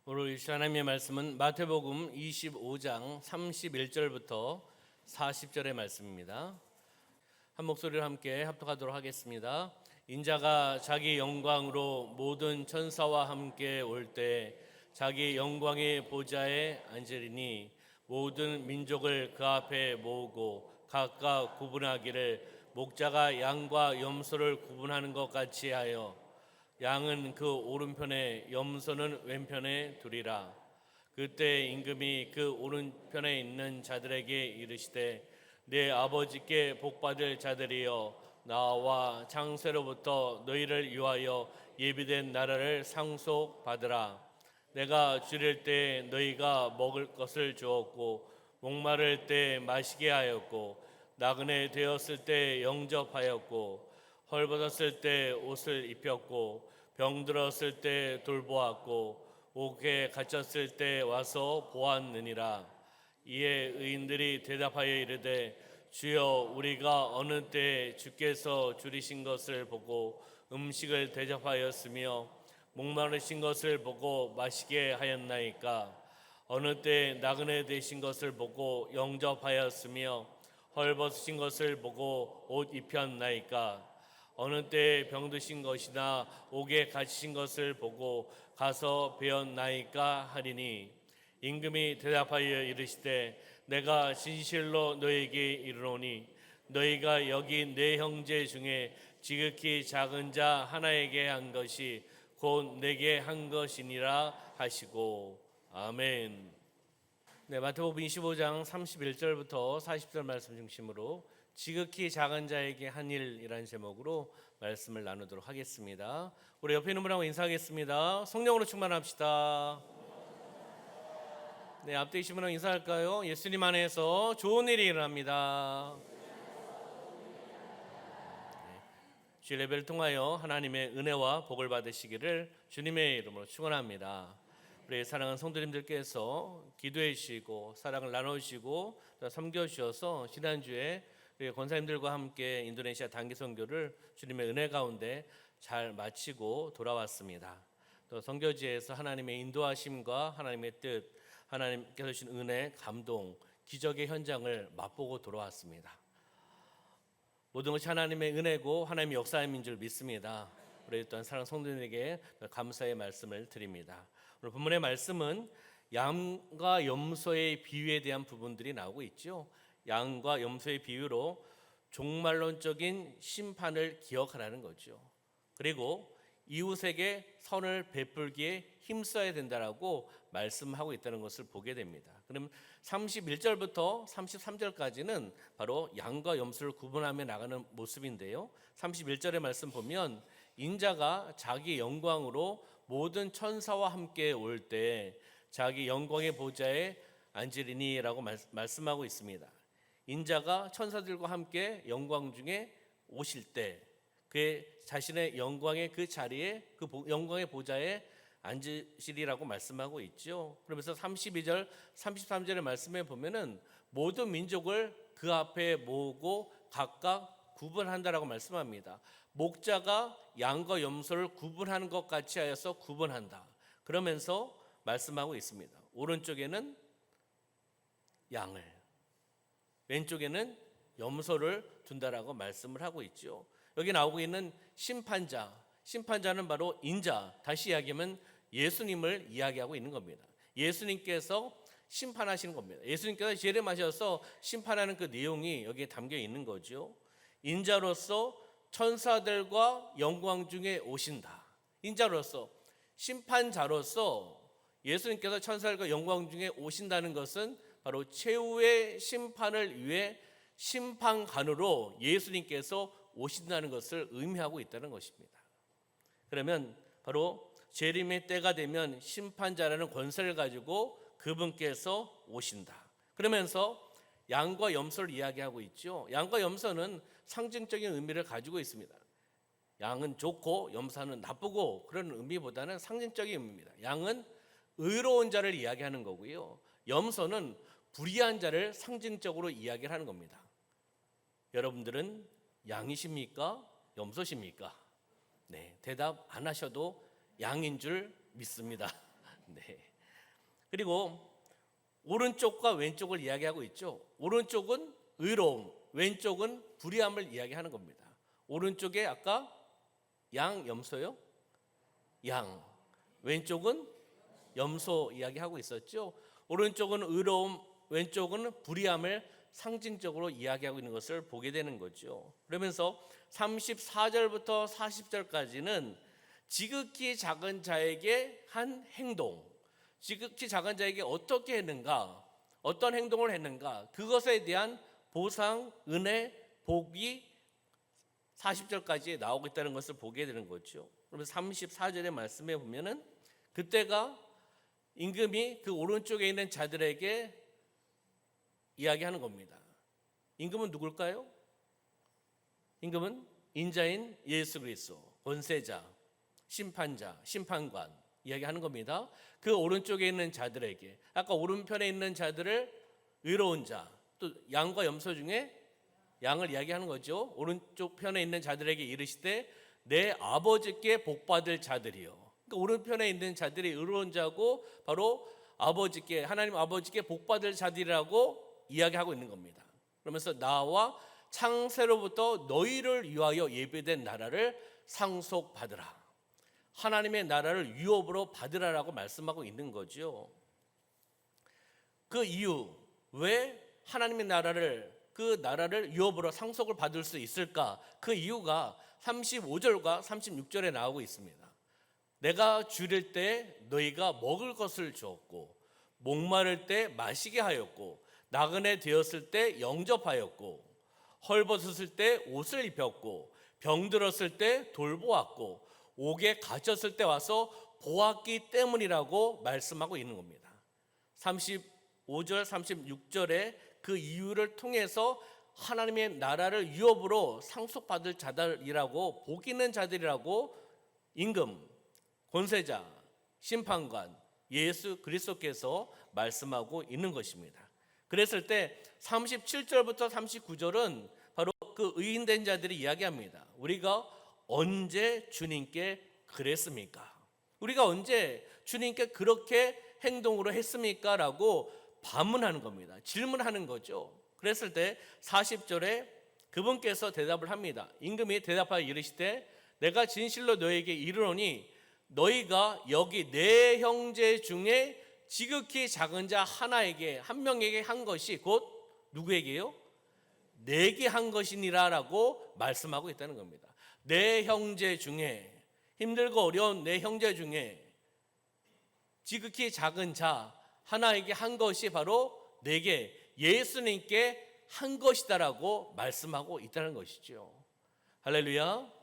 오늘 하나님의 말씀은 마태복음 25장 31절부터 40절의 말씀입니다. 한 목소리로 함께 합독하도록 하겠습니다. 인자가 자기 영광으로 모든 천사와 함께 올 때 자기 영광의 보좌에 앉으리니 모든 민족을 그 앞에 모으고 각각 구분하기를 목자가 양과 염소를 구분하는 것 같이 하여 양은 그 오른편에 염소는 왼편에 두리라. 그때 임금이 그 오른편에 있는 자들에게 이르시되 내 아버지께 복받을 자들이여 나와 창세로부터 너희를 위하여 예비된 나라를 상속받으라. 내가 줄일 때 너희가 먹을 것을 주었고 목마를 때 마시게 하였고 나그네 되었을 때 영접하였고 헐벗었을 때 옷을 입혔고 병들었을 때 돌보았고 옥에 갇혔을 때 와서 보았느니라. 이에 의인들이 대답하여 이르되 주여 우리가 어느 때 주께서 줄이신 것을 보고 음식을 대접하였으며 목마르신 것을 보고 마시게 하였나이까. 어느 때 나그네 되신 것을 보고 영접하였으며 헐벗으신 것을 보고 옷 입혔나이까. 어느 때 병드신 것이나 옥에 갇히신 것을 보고 가서 배웠나이까 하리니 임금이 대답하여 이르시되 내가 진실로 너에게 이르노니 너희가 여기 내 형제 중에 지극히 작은 자 하나에게 한 것이 곧 내게 한 것이니라 하시고 아멘. 네, 마태복음 25장 31절부터 40절 말씀 중심으로 지극히 작은 자에게 한 일이라는 제목으로 말씀을 나누도록 하겠습니다. 우리 옆에 있는 분하고 인사하겠습니다. 성령으로 충만합시다. 네, 앞에 계신 분하고 인사할까요? 예수님 안에서 좋은 일이 일어납니다. 주일 예배를 통하여 하나님의 은혜와 복을 받으시기를 주님의 이름으로 축원합니다. 우리 사랑하는 성도님들께서 기도해 주시고 사랑을 나눠주시고 섬겨주셔서 지난주에 우리 권사님들과 함께 인도네시아 단기 선교를 주님의 은혜 가운데 잘 마치고 돌아왔습니다. 또 선교지에서 하나님의 인도하심과 하나님의 뜻, 하나님께서 주신 은혜, 감동, 기적의 현장을 맛보고 돌아왔습니다. 모든 것이 하나님의 은혜고 하나님의 역사임인 줄 믿습니다. 우리 또한 사랑하는 성도님에게 감사의 말씀을 드립니다. 오늘 본문의 말씀은 양과 염소의 비유에 대한 부분들이 나오고 있죠. 양과 염소의 비유로 종말론적인 심판을 기억하라는 거죠. 그리고 이웃에게 선을 베풀기에 힘써야 된다라고 말씀하고 있다는 것을 보게 됩니다. 그럼 31절부터 33절까지는 바로 양과 염소를 구분하며 나가는 모습인데요. 31절의 말씀 보면 인자가 자기 영광으로 모든 천사와 함께 올 때 자기 영광의 보좌에 앉으리니라고 말씀하고 있습니다. 인자가 천사들과 함께 영광 중에 오실 때 그의 자신의 영광의 그 자리에 그 영광의 보좌에 앉으시리라고 말씀하고 있죠. 그러면서 32절, 33절의 말씀에 보면은 모든 민족을 그 앞에 모으고 각각 구분한다라고 말씀합니다. 목자가 양과 염소를 구분하는 것 같이 하여서 구분한다. 그러면서 말씀하고 있습니다. 오른쪽에는 양을, 왼쪽에는 염소를 둔다라고 말씀을 하고 있죠. 여기 나오고 있는 심판자는 바로 인자, 다시 이야기하면 예수님을 이야기하고 있는 겁니다. 예수님께서 심판하시는 겁니다. 예수님께서 재림하셔서 심판하는 그 내용이 여기에 담겨 있는 거죠. 인자로서 천사들과 영광 중에 오신다. 인자로서, 심판자로서 예수님께서 천사들과 영광 중에 오신다는 것은 바로 최후의 심판을 위해 심판관으로 예수님께서 오신다는 것을 의미하고 있다는 것입니다. 그러면 바로 재림의 때가 되면 심판자라는 권세를 가지고 그분께서 오신다. 그러면서 양과 염소를 이야기하고 있죠. 양과 염소는 상징적인 의미를 가지고 있습니다. 양은 좋고 염소는 나쁘고 그런 의미보다는 상징적인 의미입니다. 양은 의로운 자를 이야기하는 거고요. 염소는 불의한 자를 상징적으로 이야기를 하는 겁니다. 여러분들은 양이십니까? 염소십니까? 네, 대답 안 하셔도 양인 줄 믿습니다. 네, 그리고 오른쪽과 왼쪽을 이야기하고 있죠. 오른쪽은 의로움, 왼쪽은 불의함을 이야기하는 겁니다. 오른쪽에 아까 양, 염소요? 양. 왼쪽은 염소 이야기하고 있었죠. 오른쪽은 의로움, 왼쪽은 불의함을 상징적으로 이야기하고 있는 것을 보게 되는 거죠. 그러면서 34절부터 40절까지는 지극히 작은 자에게 한 행동, 지극히 작은 자에게 어떻게 했는가, 어떤 행동을 했는가, 그것에 대한 보상, 은혜, 복이 40절까지 나오고 있다는 것을 보게 되는 거죠. 그러면 34절의 말씀에 보면은 그때가 임금이 그 오른쪽에 있는 자들에게 이야기하는 겁니다. 임금은 누굴까요? 임금은 인자인 예수 그리스도, 권세자, 심판자, 심판관 이야기하는 겁니다. 그 오른쪽에 있는 자들에게, 아까 오른편에 있는 자들을 의로운 자, 또 양과 염소 중에 양을 이야기하는 거죠. 오른쪽 편에 있는 자들에게 이르시되 내 아버지께 복받을 자들이요. 그러니까 오른편에 있는 자들이 의로운 자고 바로 아버지께, 하나님 아버지께 복받을 자들이라고 이야기하고 있는 겁니다. 그러면서 나와 창세로부터 너희를 위하여 예비된 나라를 상속받으라, 하나님의 나라를 유업으로 받으라라고 말씀하고 있는 거죠. 그 이유, 왜 하나님의 나라를, 그 나라를 유업으로 상속을 받을 수 있을까? 그 이유가 35절과 36절에 나오고 있습니다. 내가 줄일 때 너희가 먹을 것을 주었고, 목마를 때 마시게 하였고, 나그네 되었을 때 영접하였고, 헐벗었을 때 옷을 입혔고, 병들었을 때 돌보았고, 옥에 갇혔을 때 와서 보았기 때문이라고 말씀하고 있는 겁니다. 35절, 36절에 그 이유를 통해서 하나님의 나라를 유업으로 상속받을 자들이라고, 복 있는 자들이라고 임금, 권세자, 심판관, 예수 그리스도께서 말씀하고 있는 것입니다. 그랬을 때 37절부터 39절은 바로 그 의인된 자들이 이야기합니다. 우리가 언제 주님께 그랬습니까? 우리가 언제 주님께 그렇게 행동으로 했습니까? 라고 반문하는 겁니다. 질문하는 거죠. 그랬을 때 40절에 그분께서 대답을 합니다. 임금이 대답하여 이르시되 내가 진실로 너에게 이르노니 너희가 여기 내 형제 중에 지극히 작은 자 하나에게, 한 명에게 한 것이 곧 누구에게요? 내게 한 것이니라 라고 말씀하고 있다는 겁니다. 내 형제 중에, 힘들고 어려운 내 형제 중에 지극히 작은 자 하나에게 한 것이 바로 내게, 예수님께 한 것이다라고 말씀하고 있다는 것이죠. 할렐루야.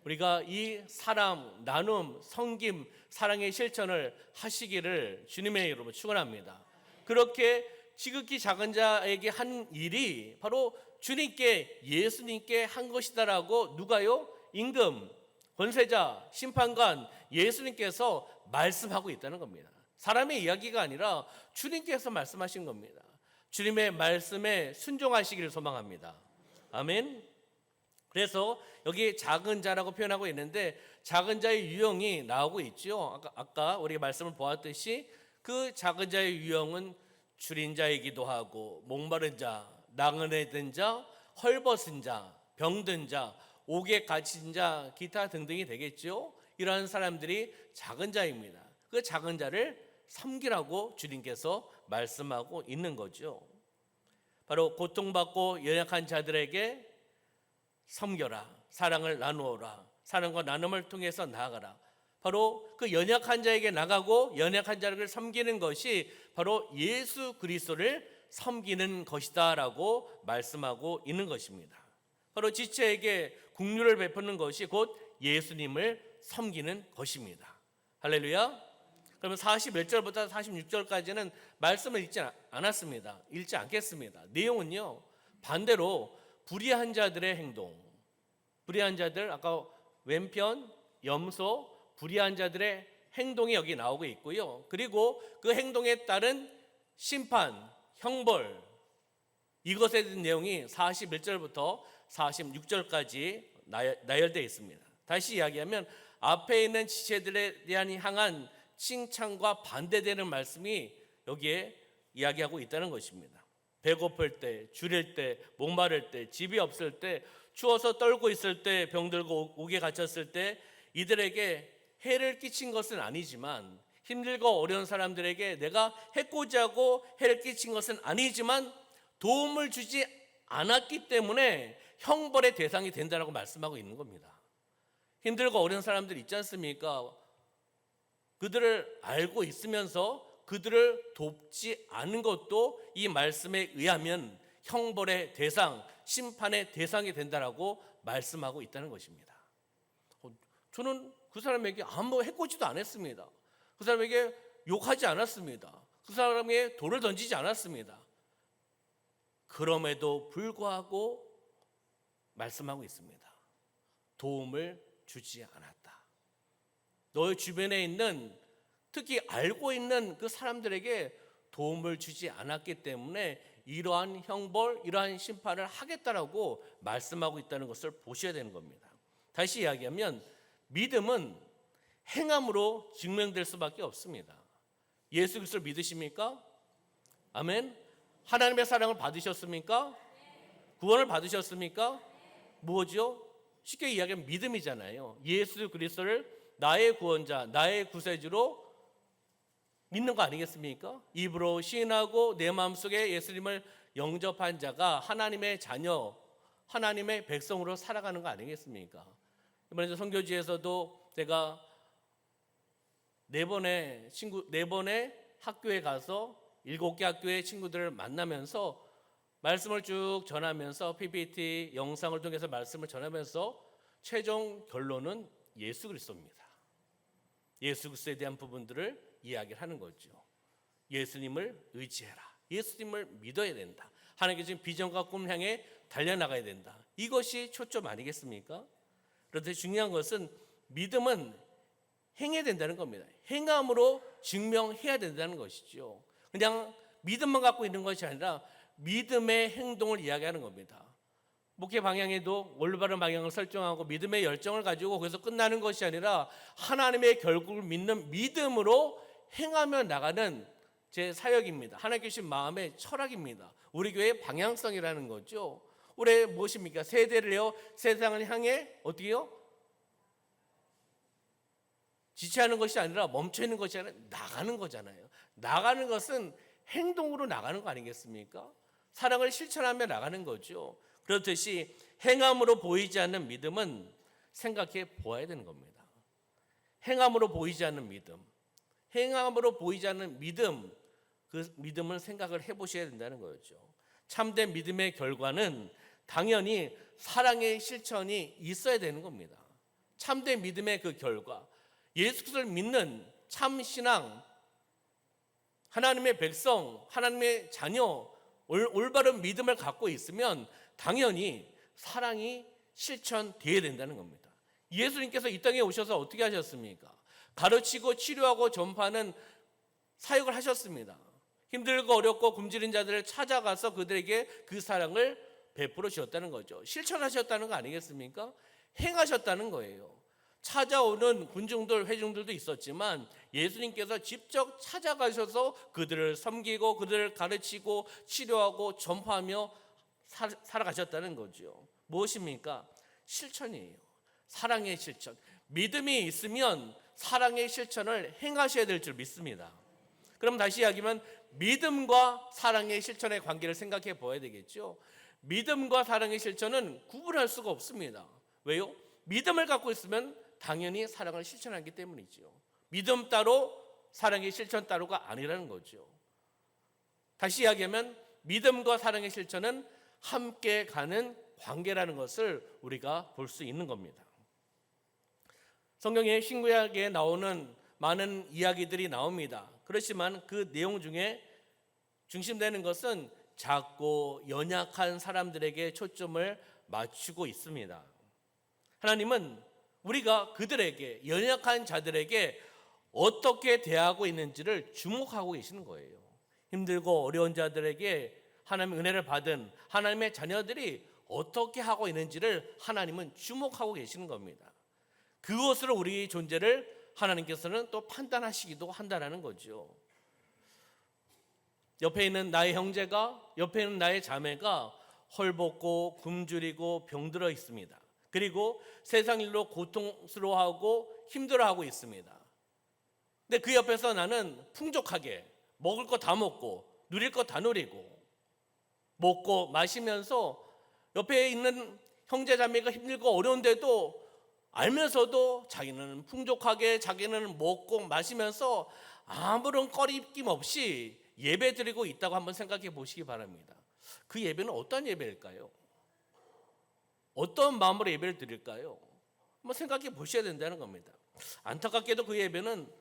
우리가 이 사랑, 나눔, 섬김, 사랑의 실천을 하시기를 주님의 이름으로 축원합니다. 그렇게 지극히 작은 자에게 한 일이 바로 주님께, 예수님께 한 것이다라고 누가요? 임금, 권세자, 심판관, 예수님께서 말씀하고 있다는 겁니다. 사람의 이야기가 아니라 주님께서 말씀하신 겁니다. 주님의 말씀에 순종하시기를 소망합니다. 아멘. 그래서 여기 작은 자라고 표현하고 있는데 작은 자의 유형이 나오고 있죠. 아까 우리가 말씀을 보았듯이 그 작은 자의 유형은 줄인 자이기도 하고, 목마른 자, 나그네 된 자, 헐벗은 자, 병든 자, 옥에 갇힌 자, 기타 등등이 되겠죠. 이러한 사람들이 작은 자입니다. 그 작은 자를 섬기라고 주님께서 말씀하고 있는 거죠. 바로 고통받고 연약한 자들에게 섬겨라, 사랑을 나누어라, 사랑과 나눔을 통해서 나아가라. 바로 그 연약한 자에게 나가고 연약한 자를 섬기는 것이 바로 예수 그리스도를 섬기는 것이다 라고 말씀하고 있는 것입니다. 바로 지체에게 긍휼을 베푸는 것이 곧 예수님을 섬기는 것입니다. 할렐루야. 그러면 41절부터 46절까지는 말씀을 읽지 않았습니다. 읽지 않겠습니다. 내용은요, 반대로 불의한 자들의 행동, 불의한 자들, 아까 왼편 염소, 불의한 자들의 행동이 여기 나오고 있고요. 그리고 그 행동에 따른 심판, 형벌, 이것에 대한 내용이 41절부터 46절까지 나열되어 있습니다. 다시 이야기하면 앞에 있는 지체들에 대한 향한 칭찬과 반대되는 말씀이 여기에 이야기하고 있다는 것입니다. 배고플 때, 줄일 때, 목마를 때, 집이 없을 때, 추워서 떨고 있을 때, 병들고 옥에 갇혔을 때 이들에게 해를 끼친 것은 아니지만, 힘들고 어려운 사람들에게 내가 해코지하고 해를 끼친 것은 아니지만 도움을 주지 않았기 때문에 형벌의 대상이 된다라고 말씀하고 있는 겁니다. 힘들고 어려운 사람들 있지 않습니까? 그들을 알고 있으면서 그들을 돕지 않은 것도 이 말씀에 의하면 형벌의 대상, 심판의 대상이 된다라고 말씀하고 있다는 것입니다. 저는 그 사람에게 아무 해코지도 안 했습니다. 그 사람에게 욕하지 않았습니다. 그 사람에게 돌을 던지지 않았습니다. 그럼에도 불구하고 말씀하고 있습니다. 도움을 주지 않았다. 너의 주변에 있는, 특히 알고 있는 그 사람들에게 도움을 주지 않았기 때문에 이러한 형벌, 이러한 심판을 하겠다라고 말씀하고 있다는 것을 보셔야 되는 겁니다. 다시 이야기하면 믿음은 행함으로 증명될 수밖에 없습니다. 예수 그리스도를 믿으십니까? 아멘. 하나님의 사랑을 받으셨습니까? 구원을 받으셨습니까? 뭐죠? 쉽게 이야기하면 믿음이잖아요. 예수 그리스도를 나의 구원자, 나의 구세주로 믿는 거 아니겠습니까? 입으로 시인하고 내 마음속에 예수님을 영접한 자가 하나님의 자녀, 하나님의 백성으로 살아가는 거 아니겠습니까? 이번에 선교지에서도 제가 네 번의 학교에 가서 7개 학교의 친구들을 만나면서 말씀을 쭉 전하면서 PPT 영상을 통해서 말씀을 전하면서 최종 결론은 예수 그리스도입니다. 예수 그리스도에 대한 부분들을 이야기를 하는 거죠. 예수님을 의지해라. 예수님을 믿어야 된다. 하나님께 주신 비전과 꿈을 향해 달려나가야 된다. 이것이 초점 아니겠습니까? 그런데 중요한 것은 믿음은 행해야 된다는 겁니다. 행함으로 증명해야 된다는 것이죠. 그냥 믿음만 갖고 있는 것이 아니라 믿음의 행동을 이야기하는 겁니다. 목회 방향에도 올바른 방향을 설정하고 믿음의 열정을 가지고 거기서 끝나는 것이 아니라 하나님의 결국을 믿는 믿음으로 행하며 나가는 제 사역입니다. 하나님께 주신 마음의 철학입니다. 우리 교회의 방향성이라는 거죠. 올해 무엇입니까? 세대를요, 세상을 향해 어떻게요? 지체하는 것이 아니라 멈춰 있는 것이 아니라 나가는 거잖아요. 나가는 것은 행동으로 나가는 거 아니겠습니까? 사랑을 실천하며 나가는 거죠. 그렇듯이 행함으로 보이지 않는 믿음은 생각해 보아야 되는 겁니다. 행함으로 보이지 않는 믿음, 행함으로 보이지 않는 믿음, 그 믿음을 생각을 해보셔야 된다는 거죠. 참된 믿음의 결과는 당연히 사랑의 실천이 있어야 되는 겁니다. 참된 믿음의 그 결과, 예수 그리스도를 믿는 참 신앙, 하나님의 백성, 하나님의 자녀, 올바른 믿음을 갖고 있으면 당연히 사랑이 실천되어야 된다는 겁니다. 예수님께서 이 땅에 오셔서 어떻게 하셨습니까? 가르치고 치료하고 전파하는 사역을 하셨습니다. 힘들고 어렵고 굶주린 자들을 찾아가서 그들에게 그 사랑을 베풀어 주셨다는 거죠. 실천하셨다는 거 아니겠습니까? 행하셨다는 거예요. 찾아오는 군중들, 회중들도 있었지만 예수님께서 직접 찾아가셔서 그들을 섬기고 그들을 가르치고 치료하고 전파하며 살아가셨다는 거죠. 무엇입니까? 실천이에요. 사랑의 실천. 믿음이 있으면 사랑의 실천을 행하셔야 될 줄 믿습니다. 그럼 다시 이야기하면 믿음과 사랑의 실천의 관계를 생각해 보아야 되겠죠. 믿음과 사랑의 실천은 구분할 수가 없습니다. 왜요? 믿음을 갖고 있으면 당연히 사랑을 실천하기 때문이죠. 믿음 따로 사랑의 실천 따로가 아니라는 거죠. 다시 이야기하면 믿음과 사랑의 실천은 함께 가는 관계라는 것을 우리가 볼 수 있는 겁니다. 성경의 신구약에 나오는 많은 이야기들이 나옵니다. 그렇지만 그 내용 중에 중심되는 것은 작고 연약한 사람들에게 초점을 맞추고 있습니다. 하나님은 우리가 그들에게, 연약한 자들에게 어떻게 대하고 있는지를 주목하고 계시는 거예요. 힘들고 어려운 자들에게 하나님의 은혜를 받은 하나님의 자녀들이 어떻게 하고 있는지를 하나님은 주목하고 계시는 겁니다. 그것으로 우리 존재를 하나님께서는 또 판단하시기도 한다는 거죠. 옆에 있는 나의 형제가, 옆에 있는 나의 자매가 헐벗고 굶주리고 병들어 있습니다. 그리고 세상 일로 고통스러워하고 힘들어하고 있습니다. 근데 그 옆에서 나는 풍족하게 먹을 거 다 먹고 누릴 거 다 누리고 먹고 마시면서 옆에 있는 형제 자매가 힘들고 어려운데도 알면서도 자기는 풍족하게 자기는 먹고 마시면서 아무런 꺼리낌 없이 예배 드리고 있다고 한번 생각해 보시기 바랍니다. 그 예배는 어떤 예배일까요? 어떤 마음으로 예배를 드릴까요? 한번 생각해 보셔야 된다는 겁니다. 안타깝게도 그 예배는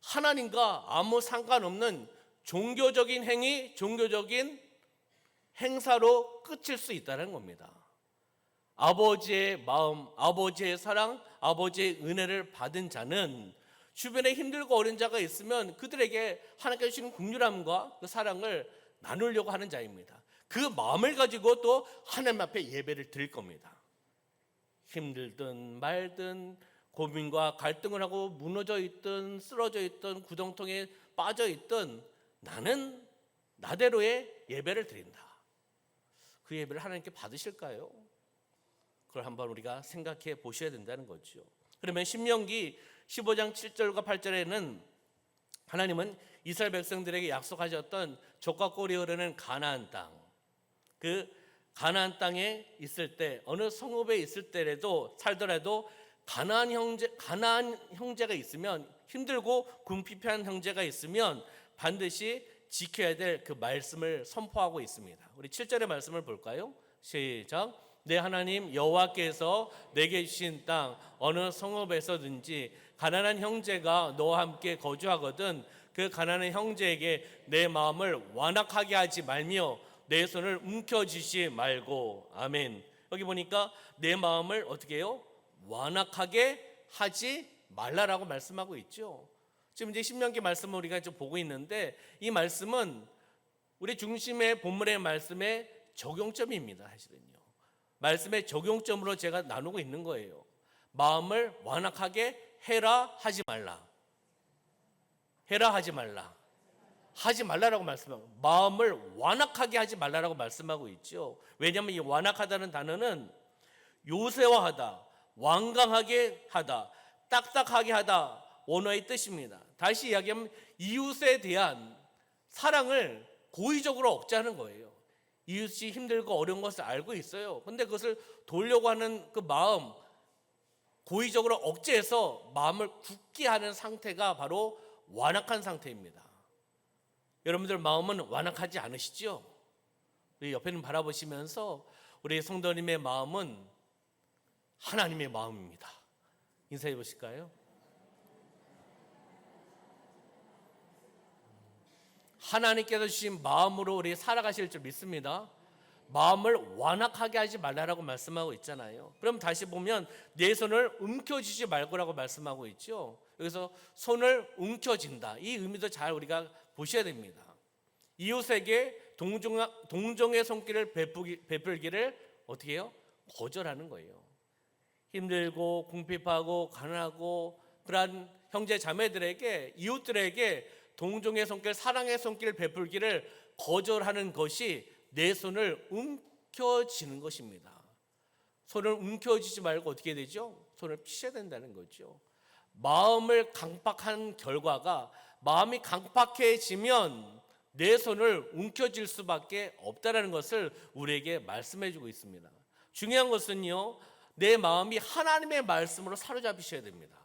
하나님과 아무 상관없는 종교적인 행위, 종교적인 행사로 끝일 수 있다는 겁니다. 아버지의 마음, 아버지의 사랑, 아버지의 은혜를 받은 자는 주변에 힘들고 어려운 자가 있으면 그들에게 하나님께서 주시는 긍휼함과 그 사랑을 나누려고 하는 자입니다. 그 마음을 가지고 또 하나님 앞에 예배를 드릴 겁니다. 힘들든 말든 고민과 갈등을 하고 무너져 있든 쓰러져 있든 구덩텅에 빠져 있든 나는 나대로의 예배를 드린다. 그 예배를 하나님께 받으실까요? 그걸 한번 우리가 생각해 보셔야 된다는 거죠. 그러면 신명기 15장 7절과 8절에는 하나님은 이스라엘 백성들에게 약속하셨던 젖과 꿀이 흐르는 가나안 땅, 그 가나안 땅에 있을 때 어느 성읍에 있을 때라도 살더라도 가나안 형제가 있으면 힘들고 궁핍한 형제가 있으면 반드시 지켜야 될 그 말씀을 선포하고 있습니다. 우리 7절의 말씀을 볼까요? 시작. 내 하나님 여호와께서 내게 주신 땅 어느 성읍에서든지 가난한 형제가 너와 함께 거주하거든 그 가난한 형제에게 내 마음을 완악하게 하지 말며 내 손을 움켜쥐지 말고. 아멘. 여기 보니까 내 마음을 어떻게 해요? 완악하게 하지 말라라고 말씀하고 있죠. 지금 이제 신명기 말씀을 우리가 좀 보고 있는데 이 말씀은 우리 중심의 본문의 말씀의 적용점입니다. 사실은요. 말씀의 적용점으로 제가 나누고 있는 거예요. 마음을 완악하게 해라 하지 말라. 해라 하지 말라. 하지 말라라고 말씀하고 마음을 완악하게 하지 말라라고 말씀하고 있죠. 왜냐하면 이 완악하다는 단어는 요새화하다, 완강하게 하다, 딱딱하게 하다 원어의 뜻입니다. 다시 이야기하면 이웃에 대한 사랑을 고의적으로 억제하는 거예요. 이웃이 힘들고 어려운 것을 알고 있어요. 그런데 그것을 도우려고 하는 그 마음, 고의적으로 억제해서 마음을 굳게 하는 상태가 바로 완악한 상태입니다. 여러분들 마음은 완악하지 않으시죠? 우리 옆에는 바라보시면서 우리 성도님의 마음은 하나님의 마음입니다. 인사해 보실까요? 하나님께서 주신 마음으로 우리 살아가실 줄 믿습니다. 마음을 완악하게 하지 말라라고 말씀하고 있잖아요. 그럼 다시 보면 내 손을 움켜쥐지 말고라고 말씀하고 있죠. 여기서 손을 움켜쥔다. 이 의미도 잘 우리가 보셔야 됩니다. 이웃에게 동정의 손길을 베풀기를 어떻게 해요? 거절하는 거예요. 힘들고 궁핍하고 가난하고 그러한 형제 자매들에게 이웃들에게 동정의 손길, 사랑의 손길을 베풀기를 거절하는 것이 내 손을 움켜쥐는 것입니다. 손을 움켜쥐지 말고 어떻게 되죠? 손을 피셔야 된다는 거죠. 마음을 강박한 결과가 마음이 강박해지면 내 손을 움켜쥘 수밖에 없다는 것을 우리에게 말씀해 주고 있습니다. 중요한 것은요, 내 마음이 하나님의 말씀으로 사로잡히셔야 됩니다.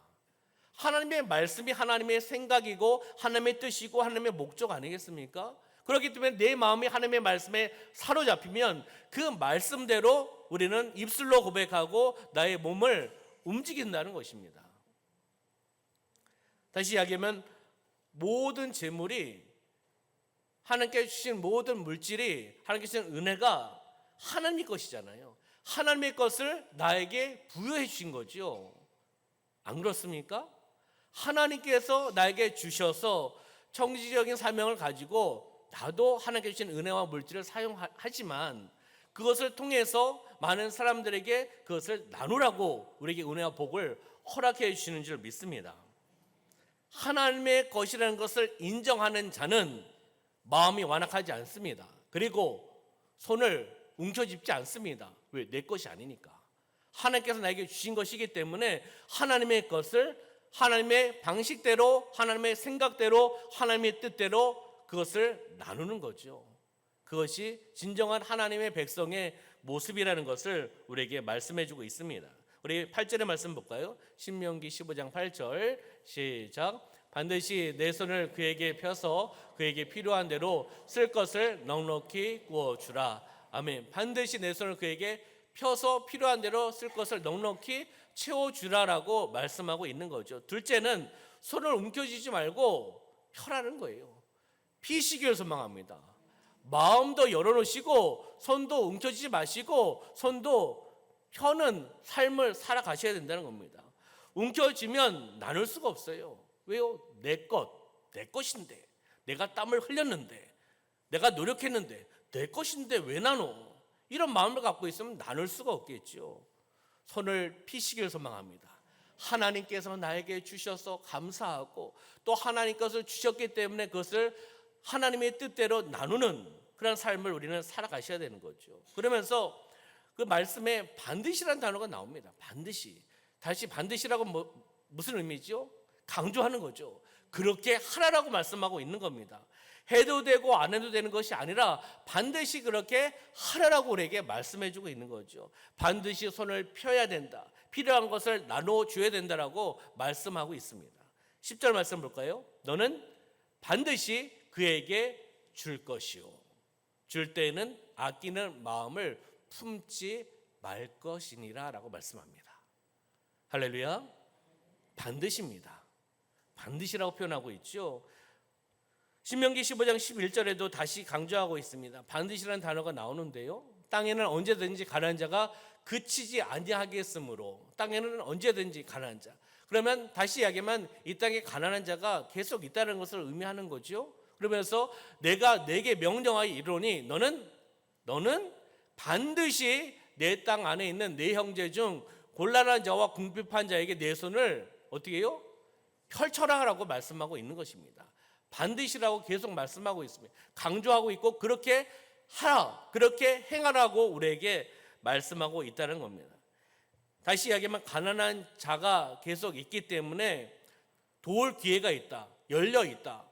하나님의 말씀이 하나님의 생각이고 하나님의 뜻이고 하나님의 목적 아니겠습니까? 그렇기 때문에 내 마음이 하나님의 말씀에 사로잡히면 그 말씀대로 우리는 입술로 고백하고 나의 몸을 움직인다는 것입니다. 다시 이야기하면 모든 재물이 하나님께 주신 모든 물질이 하나님께 주신 은혜가 하나님 것이잖아요. 하나님의 것을 나에게 부여해 주신 거죠. 안 그렇습니까? 하나님께서 나에게 주셔서 청지적인 사명을 가지고 나도 하나님께 주신 은혜와 물질을 사용하지만 그것을 통해서 많은 사람들에게 그것을 나누라고 우리에게 은혜와 복을 허락해 주시는 줄 믿습니다. 하나님의 것이라는 것을 인정하는 자는 마음이 완악하지 않습니다. 그리고 손을 움켜쥐지 않습니다. 왜? 내 것이 아니니까. 하나님께서 나에게 주신 것이기 때문에 하나님의 것을 하나님의 방식대로, 하나님의 생각대로, 하나님의 뜻대로 그것을 나누는 거죠. 그것이 진정한 하나님의 백성의 모습이라는 것을 우리에게 말씀해 주고 있습니다. 우리 8절의 말씀 볼까요? 신명기 15장 8절 시작. 반드시 내 손을 그에게 펴서 그에게 필요한 대로 쓸 것을 넉넉히 구워주라. 아멘. 반드시 내 손을 그에게 펴서 필요한 대로 쓸 것을 넉넉히 채워주라라고 말씀하고 있는 거죠. 둘째는 손을 움켜쥐지 말고 펴라는 거예요. 피시기를 소망합니다. 마음도 열어놓으시고 손도 움켜쥐지 마시고 손도 펴는 삶을 살아가셔야 된다는 겁니다. 움켜쥐면 나눌 수가 없어요. 왜요? 내 것인데, 내가 땀을 흘렸는데, 내가 노력했는데 내 것인데 왜 나눠? 이런 마음을 갖고 있으면 나눌 수가 없겠죠. 손을 피시기를 소망합니다. 하나님께서 나에게 주셔서 감사하고 또 하나님 것을 주셨기 때문에 그것을 하나님의 뜻대로 나누는 그런 삶을 우리는 살아가셔야 되는 거죠. 그러면서 그 말씀에 반드시라는 단어가 나옵니다. 반드시. 다시 반드시라고 무슨 의미죠? 강조하는 거죠. 그렇게 하라라고 말씀하고 있는 겁니다. 해도 되고 안 해도 되는 것이 아니라 반드시 그렇게 하라라고 우리에게 말씀해 주고 있는 거죠. 반드시 손을 펴야 된다. 필요한 것을 나눠 줘야 된다라고 말씀하고 있습니다. 10절 말씀 볼까요? 너는 반드시 그에게 줄 것이요. 줄 때에는 아끼는 마음을 품지 말 것이니라 라고 말씀합니다. 할렐루야. 반드시입니다. 반드시라고 표현하고 있죠. 신명기 15장 11절에도 다시 강조하고 있습니다. 반드시라는 단어가 나오는데요. 땅에는 언제든지 가난한 자가 그치지 아니하겠으므로 땅에는 언제든지 가난한 자. 그러면 다시 이야기하면 이 땅에 가난한 자가 계속 있다는 것을 의미하는 거죠. 그러면서 내가 내게 명령하여 이르노니 너는 반드시 내 땅 안에 있는 내 형제 중 곤란한 자와 궁핍한 자에게 내 손을 어떻게 해요? 펼쳐라라고 말씀하고 있는 것입니다. 반드시라고 계속 말씀하고 있습니다. 강조하고 있고 그렇게 하라, 그렇게 행하라고 우리에게 말씀하고 있다는 겁니다. 다시 이야기하면 가난한 자가 계속 있기 때문에 도울 기회가 있다, 열려 있다,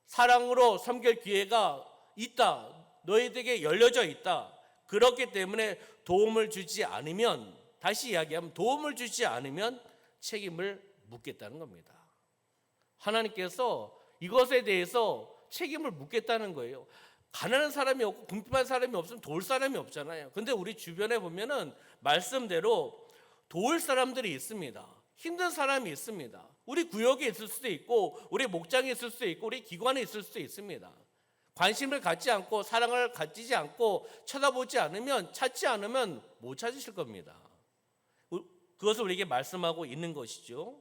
사랑으로 섬길 기회가 있다, 너희들에게 열려져 있다. 그렇기 때문에 도움을 주지 않으면, 다시 이야기하면 도움을 주지 않으면 책임을 묻겠다는 겁니다. 하나님께서 이것에 대해서 책임을 묻겠다는 거예요. 가난한 사람이 없고 궁핍한 사람이 없으면 도울 사람이 없잖아요. 근데 우리 주변에 보면은 말씀대로 도울 사람들이 있습니다. 힘든 사람이 있습니다. 우리 구역에 있을 수도 있고 우리 목장에 있을 수도 있고 우리 기관에 있을 수도 있습니다. 관심을 갖지 않고 사랑을 가지지 않고 쳐다보지 않으면, 찾지 않으면 못 찾으실 겁니다. 그것을 우리에게 말씀하고 있는 것이죠.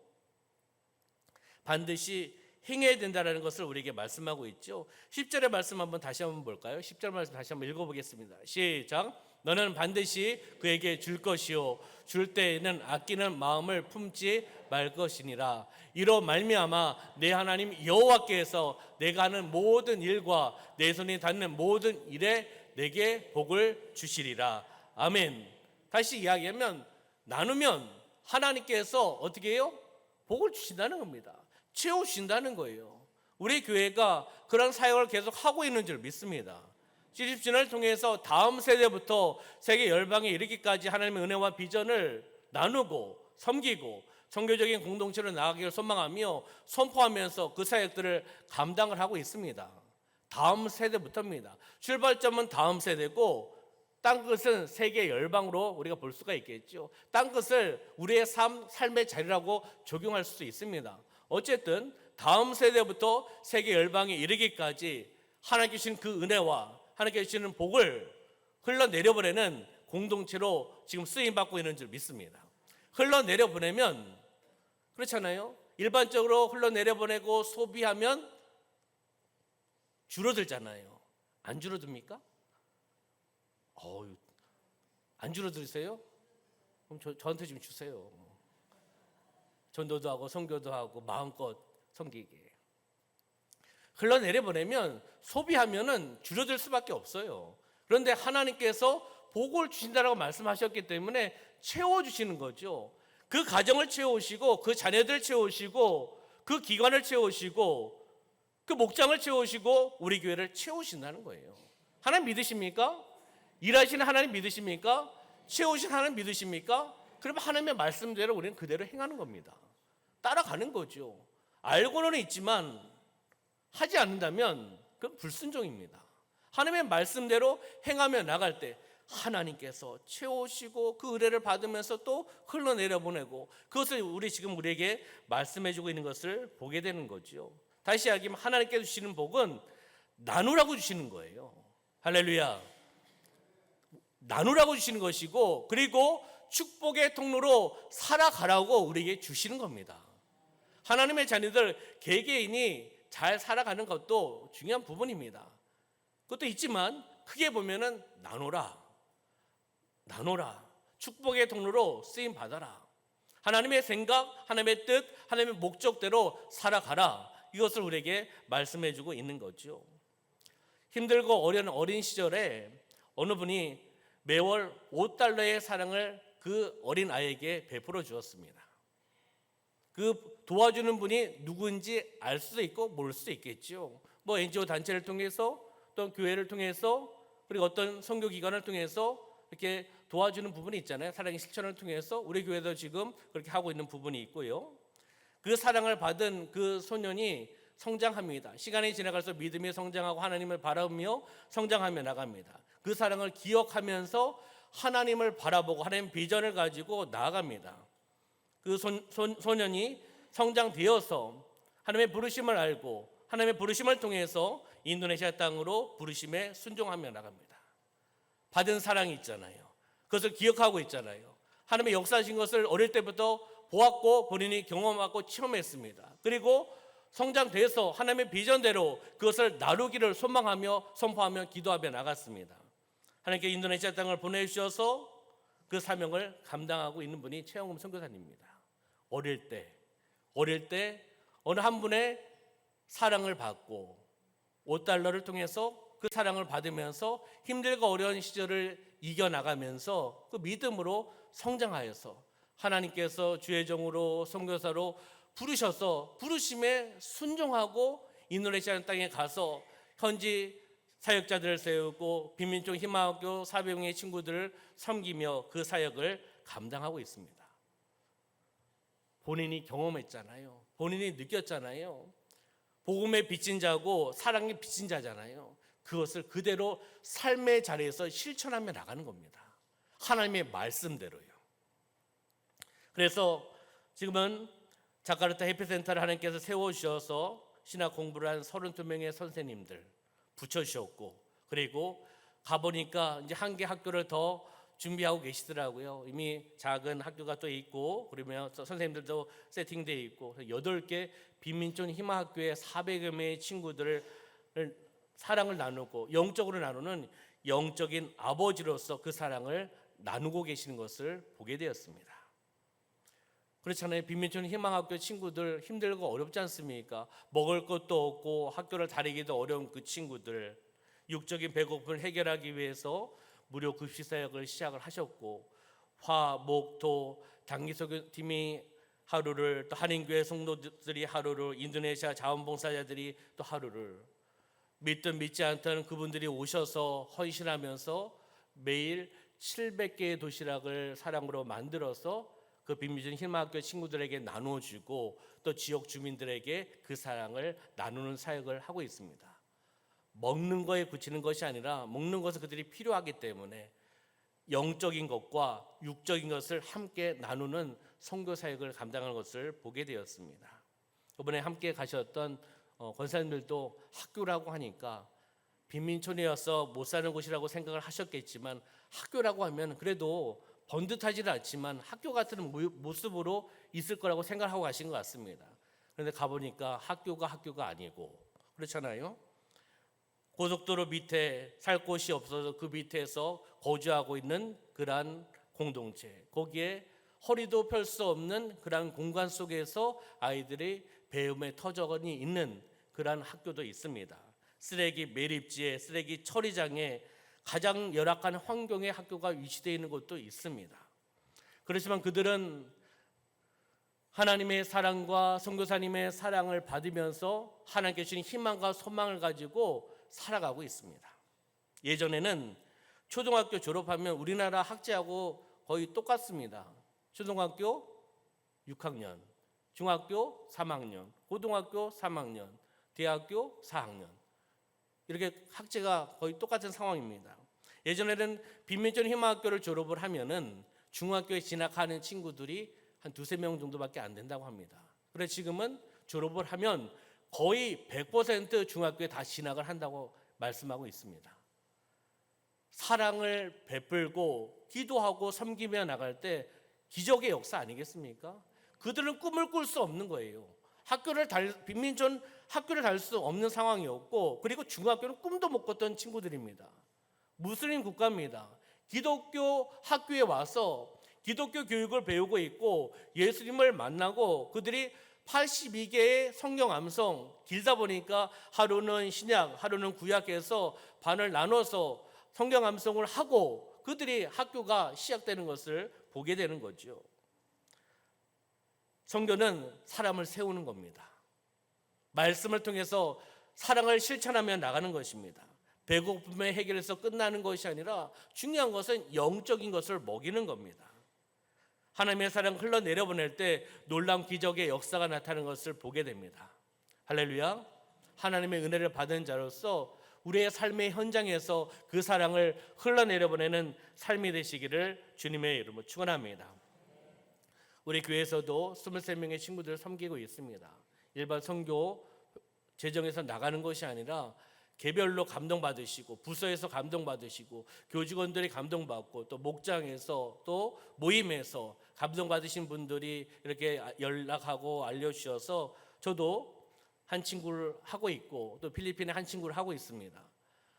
반드시 행해야 된다는 것을 우리에게 말씀하고 있죠. 10절의 말씀 다시 한번 볼까요? 10절 말씀 다시 한번 읽어보겠습니다. 시작. 너는 반드시 그에게 줄 것이요 줄 때에는 아끼는 마음을 품지 말 것이니라. 이로 말미암아 내 하나님 여호와께서 내가 하는 모든 일과 내 손이 닿는 모든 일에 내게 복을 주시리라. 아멘. 다시 이야기하면 나누면 하나님께서 어떻게 해요? 복을 주신다는 겁니다. 채우신다는 거예요. 우리 교회가 그런 사역을 계속 하고 있는 줄 믿습니다. CCC를 통해서 다음 세대부터 세계 열방에 이르기까지 하나님의 은혜와 비전을 나누고 섬기고 선교적인 공동체로 나아가기를 소망하며 선포하면서 그 사역들을 감당을 하고 있습니다. 다음 세대부터입니다. 출발점은 다음 세대고 땅끝은 세계 열방으로 우리가 볼 수가 있겠죠. 땅끝을 우리의 삶의 자리라고 적용할 수 있습니다. 어쨌든 다음 세대부터 세계 열방에 이르기까지 하나님께 주신 그 은혜와 하나님께 주시는 복을 흘러내려보내는 공동체로 지금 쓰임받고 있는 줄 믿습니다. 흘러내려보내면 그렇잖아요. 일반적으로 흘러내려보내고 소비하면 줄어들잖아요. 안 줄어듭니까? 안 줄어드세요? 그럼 저한테 좀 주세요. 전도도 하고 선교도 하고 마음껏 섬기게. 흘러내려 보내면 소비하면은 줄어들 수밖에 없어요. 그런데 하나님께서 복을 주신다라고 말씀하셨기 때문에 채워주시는 거죠. 그 가정을 채우시고 그 자녀들 채우시고 그 기관을 채우시고 그 목장을 채우시고 우리 교회를 채우신다는 거예요. 하나님 믿으십니까? 일하시는 하나님 믿으십니까? 채우신 하나님 믿으십니까? 그러면 하나님의 말씀대로 우리는 그대로 행하는 겁니다. 따라가는 거죠. 알고는 있지만 하지 않는다면 그건 불순종입니다. 하나님의 말씀대로 행하며 나갈 때 하나님께서 채우시고 그 의뢰를 받으면서 또 흘러내려 보내고 그것을 우리에게 말씀해주고 있는 것을 보게 되는 거죠. 다시 이야기하면 하나님께서 주시는 복은 나누라고 주시는 거예요. 할렐루야. 나누라고 주시는 것이고 그리고 축복의 통로로 살아가라고 우리에게 주시는 겁니다. 하나님의 자녀들 개개인이 잘 살아가는 것도 중요한 부분입니다. 그것도 있지만 크게 보면은 나누라. 축복의 통로로 쓰임 받아라. 하나님의 생각, 하나님의 뜻, 하나님의 목적대로 살아가라. 이것을 우리에게 말씀해 주고 있는 거죠. 힘들고 어려운 어린 시절에 어느 분이 매월 $5의 사랑을 그 어린 아이에게 베풀어 주었습니다. 그 도와주는 분이 누구인지 알 수도 있고 모를 수도 있겠죠. 뭐 NGO 단체를 통해서 또 교회를 통해서 그리고 어떤 선교기관을 통해서 이렇게 도와주는 부분이 있잖아요. 사랑의 실천을 통해서 우리 교회도 지금 그렇게 하고 있는 부분이 있고요. 그 사랑을 받은 그 소년이 성장합니다. 시간이 지나갈수록 믿음이 성장하고 하나님을 바라보며 성장하며 나갑니다. 그 사랑을 기억하면서 하나님을 바라보고 하나님 비전을 가지고 나아갑니다. 그 소년이 성장되어서 하나님의 부르심을 알고 하나님의 부르심을 통해서 인도네시아 땅으로 부르심에 순종하며 나갑니다. 받은 사랑이 있잖아요. 그것을 기억하고 있잖아요. 하나님의 역사하신 것을 어릴 때부터 보았고 본인이 경험하고 체험했습니다. 그리고 성장돼서 하나님의 비전대로 그것을 나누기를 소망하며 선포하며 기도하며 나갔습니다. 하나님께 인도네시아 땅을 보내주셔서 그 사명을 감당하고 있는 분이 최영금 선교사님입니다. 어릴 때 어느 한 분의 사랑을 받고 $5를 통해서 그 사랑을 받으면서 힘들고 어려운 시절을 이겨나가면서 그 믿음으로 성장하여서 하나님께서 주의 종으로 선교사로 부르셔서 부르심에 순종하고 인도네시아 땅에 가서 현지 사역자들을 세우고 빈민족 희망학교 400명의 친구들을 섬기며 그 사역을 감당하고 있습니다. 본인이 경험했잖아요. 본인이 느꼈잖아요. 복음의 빚진 자고 사랑의 빚진 자잖아요. 그것을 그대로 삶의 자리에서 실천하며 나가는 겁니다. 하나님의 말씀대로요. 그래서 지금은 자카르타 해피센터를 하나님께서 세워주셔서 신학 공부를 한 32명의 선생님들 붙여주셨고 그리고 가보니까 이제 한 개 학교를 더 준비하고 계시더라고요. 이미 작은 학교가 또 있고 그러면 선생님들도 세팅되어 있고 8개 빈민촌 희망학교의 400여 명의 친구들을 사랑을 나누고 영적으로 나누는 영적인 아버지로서 그 사랑을 나누고 계시는 것을 보게 되었습니다. 그렇잖아요. 빈민촌 희망학교 친구들 힘들고 어렵지 않습니까? 먹을 것도 없고 학교를 다니기도 어려운 그 친구들 육적인 배고픔을 해결하기 위해서 무료 급식 사역을 시작을 하셨고 화, 목, 토 단기소교팀이 하루를 또 한인교회 성도들이 하루를 인도네시아 자원봉사자들이 또 하루를 믿든 믿지 않던 그분들이 오셔서 헌신하면서 매일 700개의 도시락을 사랑으로 만들어서 그 빈민촌 희망학교 친구들에게 나누어주고 또 지역 주민들에게 그 사랑을 나누는 사역을 하고 있습니다. 먹는 거에 그치는 것이 아니라 먹는 것은 그들이 필요하기 때문에 영적인 것과 육적인 것을 함께 나누는 선교 사역을 감당하는 것을 보게 되었습니다. 이번에 함께 가셨던 권사님들도 학교라고 하니까 빈민촌이어서 못 사는 곳이라고 생각을 하셨겠지만 학교라고 하면 그래도 번듯하지는 않지만 학교 같은 모습으로 있을 거라고 생각하고 가신 것 같습니다. 그런데 가보니까 학교가 아니고 그렇잖아요. 고속도로 밑에 살 곳이 없어서 그 밑에서 거주하고 있는 그러한 공동체, 거기에 허리도 펼 수 없는 그러한 공간 속에서 아이들이 배움의 터전이 있는 그러한 학교도 있습니다. 쓰레기 매립지에, 쓰레기 처리장에 가장 열악한 환경의 학교가 위치되어 있는 곳도 있습니다. 그렇지만 그들은 하나님의 사랑과 선교사님의 사랑을 받으면서 하나님께 주신 희망과 소망을 가지고 살아가고 있습니다. 예전에는 초등학교 졸업하면 우리나라 학제하고 거의 똑같습니다. 초등학교 6학년, 중학교 3학년, 고등학교 3학년, 대학교 4학년, 이렇게 학제가 거의 똑같은 상황입니다. 예전에는 빈민촌 희망학교를 졸업을 하면은 중학교에 진학하는 친구들이 한 두세 명 정도밖에 안 된다고 합니다. 그런데 지금은 졸업을 하면 거의 100% 중학교에 다 진학을 한다고 말씀하고 있습니다. 사랑을 베풀고 기도하고 섬기며 나갈 때 기적의 역사 아니겠습니까? 그들은 꿈을 꿀 수 없는 거예요. 빈민촌 학교를 다닐 수 없는 상황이었고, 그리고 중학교는 꿈도 못 꿨던 친구들입니다. 무슬림 국가입니다. 기독교 학교에 와서 기독교 교육을 배우고 있고 예수님을 만나고 그들이 82개의 성경 암송, 길다 보니까 하루는 신약, 하루는 구약해서 반을 나눠서 성경 암송을 하고 그들이 학교가 시작되는 것을 보게 되는 거죠. 선교는 사람을 세우는 겁니다. 말씀을 통해서 사랑을 실천하며 나가는 것입니다. 배고픔의 해결에서 끝나는 것이 아니라 중요한 것은 영적인 것을 먹이는 겁니다. 하나님의 사랑 흘러내려보낼 때 놀라운 기적의 역사가 나타나는 것을 보게 됩니다. 할렐루야. 하나님의 은혜를 받은 자로서 우리의 삶의 현장에서 그 사랑을 흘러내려보내는 삶이 되시기를 주님의 이름으로 축원합니다. 우리 교회에서도 23명의 친구들을 섬기고 있습니다. 일반 선교 재정에서 나가는 것이 아니라 개별로 감동받으시고 부서에서 감동받으시고 교직원들이 감동받고 또 목장에서 또 모임에서 감동받으신 분들이 이렇게 연락하고 알려주셔서 저도 한 친구를 하고 있고 또 필리핀에 한 친구를 하고 있습니다.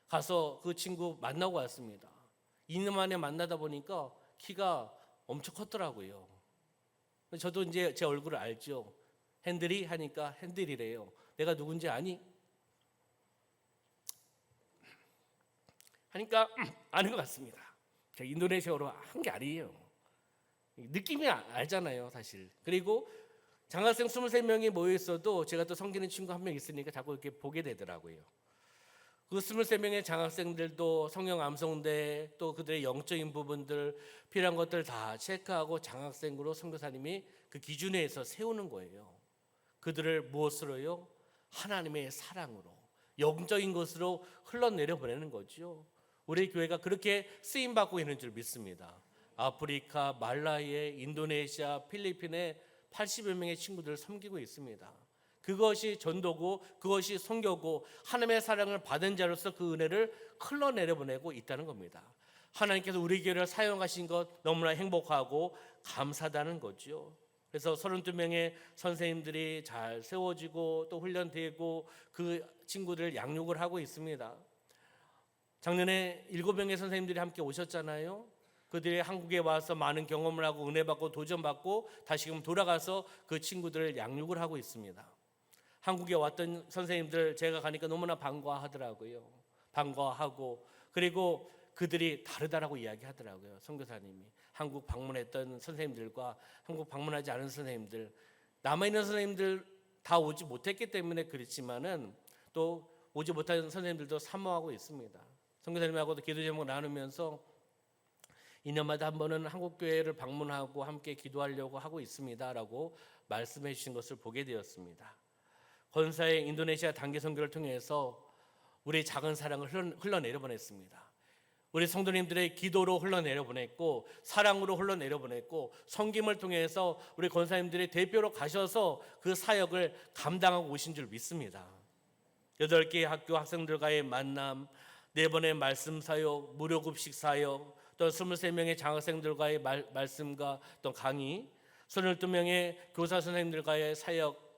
가서 그 친구 만나고 왔습니다. 2년 만에 만나다 보니까 키가 엄청 컸더라고요. 저도 이제 제 얼굴을 알죠. 핸들이 하니까 핸들이래요. 내가 누군지 아니? 하니까 아는 것 같습니다. 제가 인도네시아어로 한 게 아니에요. 느낌이 알잖아요, 사실. 그리고 장학생 23명이 모여 있어도 제가 또 섬기는 친구 한 명 있으니까 자꾸 이렇게 보게 되더라고요. 그 23명의 장학생들도 성경 암송대 또 그들의 영적인 부분들 필요한 것들 다 체크하고 장학생으로 선교사님이 그 기준에서 세우는 거예요. 그들을 무엇으로요? 하나님의 사랑으로, 영적인 것으로 흘러내려 보내는 거죠. 우리 교회가 그렇게 쓰임 받고 있는 줄 믿습니다. 아프리카, 말라이에, 인도네시아, 필리핀에 80여 명의 친구들을 섬기고 있습니다. 그것이 전도고 그것이 선교고 하나님의 사랑을 받은 자로서 그 은혜를 흘러내려 보내고 있다는 겁니다. 하나님께서 우리 교회를 사용하신 것 너무나 행복하고 감사하다는 거죠. 그래서 32명의 선생님들이 잘 세워지고 또 훈련되고 그 친구들 양육을 하고 있습니다. 작년에 7명의 선생님들이 함께 오셨잖아요. 그들이 한국에 와서 많은 경험을 하고 은혜 받고 도전받고 다시금 돌아가서 그 친구들을 양육을 하고 있습니다. 한국에 왔던 선생님들 제가 가니까 너무나 반가워하더라고요. 반가워하고 그리고 그들이 다르다라고 이야기하더라고요. 선교사님이 한국 방문했던 선생님들과 한국 방문하지 않은 선생님들, 남아있는 선생님들 다 오지 못했기 때문에 그렇지만은 또 오지 못한 선생님들도 사모하고 있습니다. 선교사님하고도 기도 제목 나누면서 2년마다 한 번은 한국교회를 방문하고 함께 기도하려고 하고 있습니다라고 말씀해 주신 것을 보게 되었습니다. 건사의 인도네시아 단기 선교를 통해서 우리 작은 사랑을 흘러내려 보냈습니다. 우리 성도님들의 기도로 흘러내려 보냈고 사랑으로 흘러내려 보냈고 섬김을 통해서 우리 권사님들이 대표로 가셔서 그 사역을 감당하고 오신 줄 믿습니다. 8개의 학교 학생들과의 만남, 4번의 말씀 사역, 무료 급식 사역, 또 23명의 장학생들과의 말씀과 또 강의, 22명의 교사 선생님들과의 사역,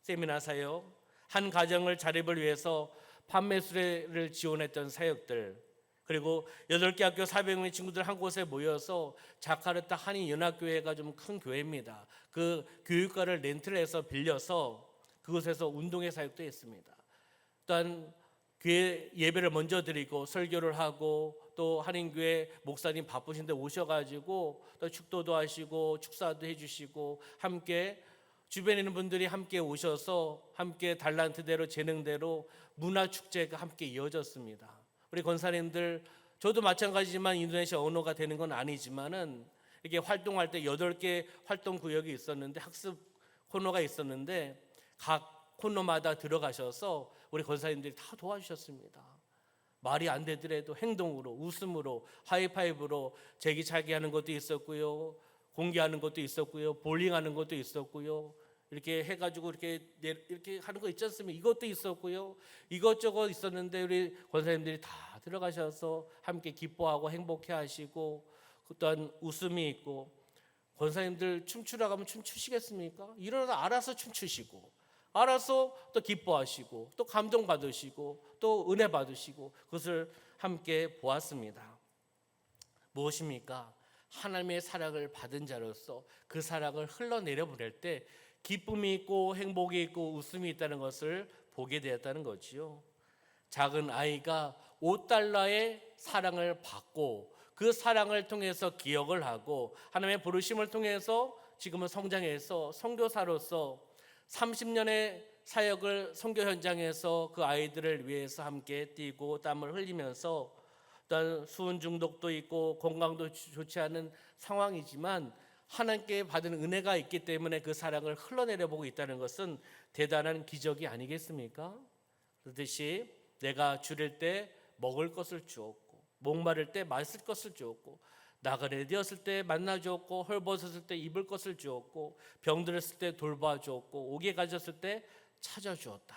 세미나 사역, 한 가정을 자립을 위해서 판매 수레를 지원했던 사역들, 그리고 8개 학교 400명의 친구들 한 곳에 모여서 자카르타 한인연합교회가 좀 큰 교회입니다. 그 교육과를 렌트를 해서 빌려서 그곳에서 운동회 사역도 했습니다. 또한 교회 예배를 먼저 드리고 설교를 하고 또 한인교회 목사님 바쁘신데 오셔가지고 또 축도도 하시고 축사도 해주시고 함께 주변에 있는 분들이 함께 오셔서 함께 달란트대로 재능대로 문화축제가 함께 이어졌습니다. 우리 권사님들 저도 마찬가지지만 인도네시아 언어가 되는 건 아니지만은 이렇게 활동할 때 8개 활동 구역이 있었는데 학습 코너가 있었는데 각 코너마다 들어가셔서 우리 권사님들이 다 도와주셨습니다. 말이 안 되더라도 행동으로 웃음으로 하이파이브로 제기차기 하는 것도 있었고요, 공개하는 것도 있었고요, 볼링하는 것도 있었고요, 이렇게 해가지고 이렇게 하는 거 있지 않습니까? 이것도 있었고요, 이것저것 있었는데 우리 권사님들이 다 들어가셔서 함께 기뻐하고 행복해하시고 또한 웃음이 있고, 권사님들 춤추라고 하면 춤추시겠습니까? 일어나서 알아서 춤추시고 알아서 또 기뻐하시고 또 감동받으시고 또 은혜 받으시고 그것을 함께 보았습니다. 무엇입니까? 하나님의 사랑을 받은 자로서 그 사랑을 흘러내려 보낼 때 기쁨이 있고 행복이 있고 웃음이 있다는 것을 보게 되었다는 거지요. 작은 아이가 $5의 사랑을 받고 그 사랑을 통해서 기억을 하고 하나님의 부르심을 통해서 지금은 성장해서 선교사로서 30년의 사역을 선교 현장에서 그 아이들을 위해서 함께 뛰고 땀을 흘리면서 또한 수은 중독도 있고 건강도 좋지 않은 상황이지만 하나님께 받은 은혜가 있기 때문에 그 사랑을 흘러내려보고 있다는 것은 대단한 기적이 아니겠습니까? 그렇듯이 내가 줄일 때 먹을 것을 주었고 목마를 때 마실 것을 주었고 나그네 되었을 때 만나 주었고 헐벗었을 때 입을 것을 주었고 병들었을 때 돌봐 주었고 옥에 갇혔을 때 찾아 주었다.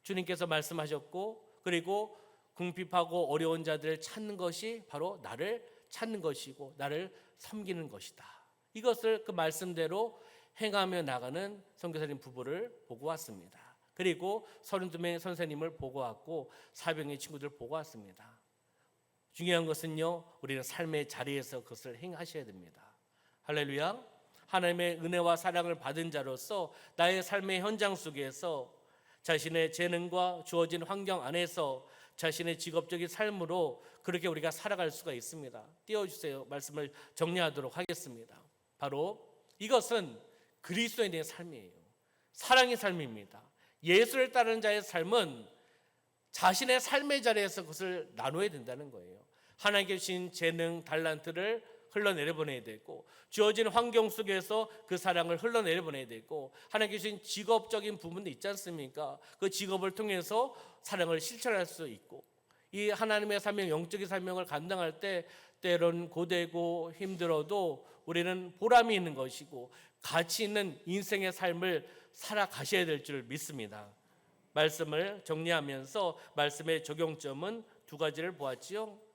주님께서 말씀하셨고 그리고 궁핍하고 어려운 자들을 찾는 것이 바로 나를 찾는 것이고 나를 섬기는 것이다. 이것을 그 말씀대로 행하며 나가는 선교사님 부부를 보고 왔습니다. 그리고 32명의 선생님을 보고 왔고 400명의 친구들을 보고 왔습니다. 중요한 것은요, 우리는 삶의 자리에서 그것을 행하셔야 됩니다. 할렐루야. 하나님의 은혜와 사랑을 받은 자로서 나의 삶의 현장 속에서 자신의 재능과 주어진 환경 안에서 자신의 직업적인 삶으로 그렇게 우리가 살아갈 수가 있습니다. 띄워주세요. 말씀을 정리하도록 하겠습니다. 바로 이것은 그리스도인의 삶이에요. 사랑의 삶입니다. 예수를 따르는 자의 삶은 자신의 삶의 자리에서 그것을 나눠야 된다는 거예요. 하나님께 주신 재능, 달란트를 흘러내려 보내야 되고 주어진 환경 속에서 그 사랑을 흘러내려 보내야 되고 하나님께 주신 직업적인 부분도 있지 않습니까? 그 직업을 통해서 사랑을 실천할 수 있고 이 하나님의 사명, 영적인 사명을 감당할 때 때론 고되고 힘들어도 우리는 보람이 있는 것이고 가치 있는 인생의 삶을 살아가셔야 될 줄 믿습니다. 말씀을 정리하면서 말씀의 적용점은 2가지를 보았지요.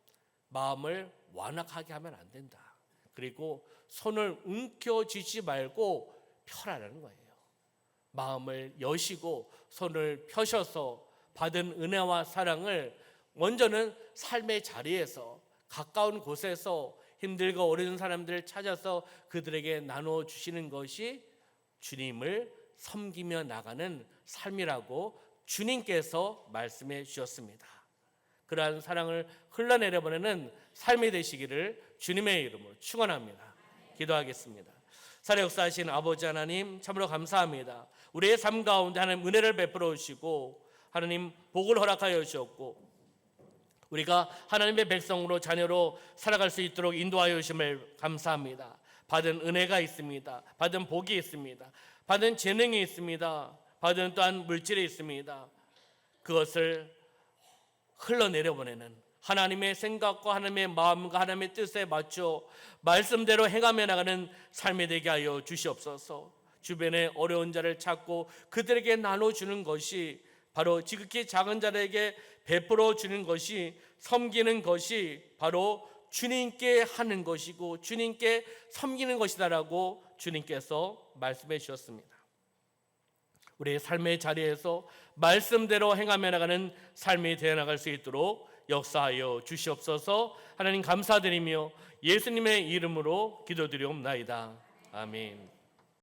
마음을 완악하게 하면 안 된다. 그리고 손을 움켜쥐지 말고 펴라는 거예요. 마음을 여시고 손을 펴셔서 받은 은혜와 사랑을 먼저는 삶의 자리에서 가까운 곳에서 힘들고 어려운 사람들을 찾아서 그들에게 나눠주시는 것이 주님을 섬기며 나가는 삶이라고 주님께서 말씀해 주셨습니다. 그러한 사랑을 흘러내려 보내는 삶이 되시기를 주님의 이름으로 축원합니다. 기도하겠습니다. 살아 역사하신 아버지 하나님 참으로 감사합니다. 우리의 삶 가운데 하나님 은혜를 베풀어 주시고 하나님 복을 허락하여 주셨고 우리가 하나님의 백성으로 자녀로 살아갈 수 있도록 인도하여 주심을 감사합니다. 받은 은혜가 있습니다. 받은 복이 있습니다. 받은 재능이 있습니다. 받은 또한 물질이 있습니다. 그것을 흘러내려 보내는 하나님의 생각과 하나님의 마음과 하나님의 뜻에 맞춰 말씀대로 행하며 나가는 삶이 되게 하여 주시옵소서. 주변에 어려운 자를 찾고 그들에게 나눠주는 것이 바로 지극히 작은 자들에게 베풀어 주는 것이 섬기는 것이 바로 주님께 하는 것이고 주님께 섬기는 것이다라고 주님께서 말씀해 주셨습니다. 우리의 삶의 자리에서 말씀대로 행하며 나가는 삶이 되어나갈 수 있도록 역사하여 주시옵소서. 하나님 감사드리며 예수님의 이름으로 기도드리옵나이다. 아멘.